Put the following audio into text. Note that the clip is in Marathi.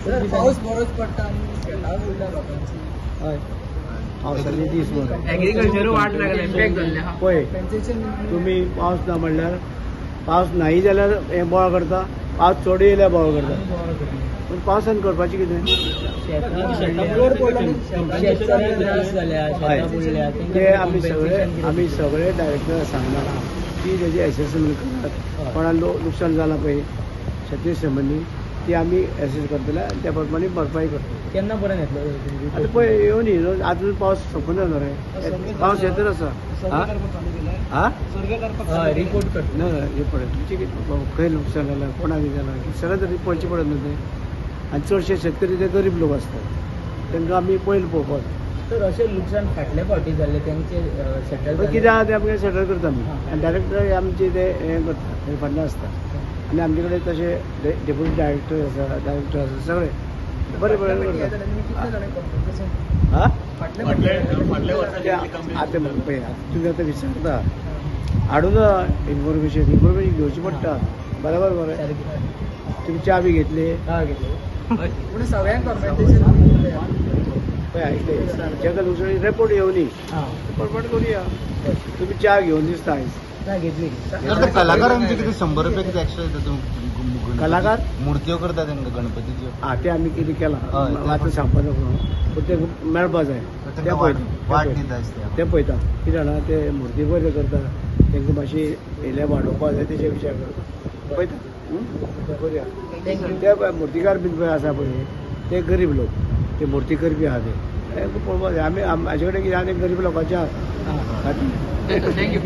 सर पाऊस बरोच पडटा आणि शेतां उरल्या लोकांची हय पावसाचे दीस बरो एग्रीकल्चर वाट लागला इम्पॅक्ट जाल्ले हा पळय तुमी पावस ना म्हणल्यार पावस नाही जाल्यार हें बोवाळ करता पावस चड येयल्यार बोवाळ करता पूण पावसान करपाचें कितें ते आमी सगळे डायरेक्टर सांगला की तेजी एसेसमेंट करात कोणा नुकसान जालां पळय शेती संबंदी ती आमी एसेस करतले आनी त्या प्रमाणे भरपाई करता केन्ना पर्यंत येतलो आतां पळय येवन न्ही आजून पावस सोंपना न्हू रे पावस येतच आसा रिपोर्ट करता ना रिपोर्ट तुमचे कितें खंय नुकसान जालां कोणाक कितें जालां सगळें तरी पळोवचें पडत न्हू तें आनी चडशे शेतकरी ते गरीब लोक असतात तांकां आमी पयलीं पळोवपाक तर अशें नुकसान फाटल्या फावटी जाल्लें तेंचे सेटल कितें आहा तें आमगे सेटल करता आमी आनी डायरेक्टर आमचे ते हें करता हे फंड आसता आनी आमचे कडेन तशे डेप्युटी डायरेक्टर आसा डायरेक्टर आसा सगळे बरें बरें करता आतां म्हाका पळय तुमी आतां विचारता हाडून इन्फॉर्मेशन घेवची पडटा बरोबर बरें तुमी च्या बी घेतली पूण सगळ्यांक कॉम्पेन्सेशन पळय आयकले जेका नुकसानी रिपोर्ट येवनी रिपोर्ट करुया तुमी च्या घेवन दिसता आयज घेतली कलाकारांचे किती 100 रुपये किती एक्स्ट्रा येता कलाकार मुर्त्यो करता तांकां गणपतीच्यो ते आमी कितें केलां आतां सांगपाक नको पूण ते मेळपा जाय ते वाट दिता आसता ते पळयता कितें जाणा ते मुर्ती बरें करता तांकां मातशी येयल्या वाडोवपा जाय तेचे विचार करता पळयता करुया ते मुर्तीकार बीन पळय आसा पळय ते गरीब लोक ते मुर्ती करपी आहा ते पळोवपा जाय आमी म्हाजे कडेन कितें आहा ते गरीब लोकांच्या खातीर थँक्यू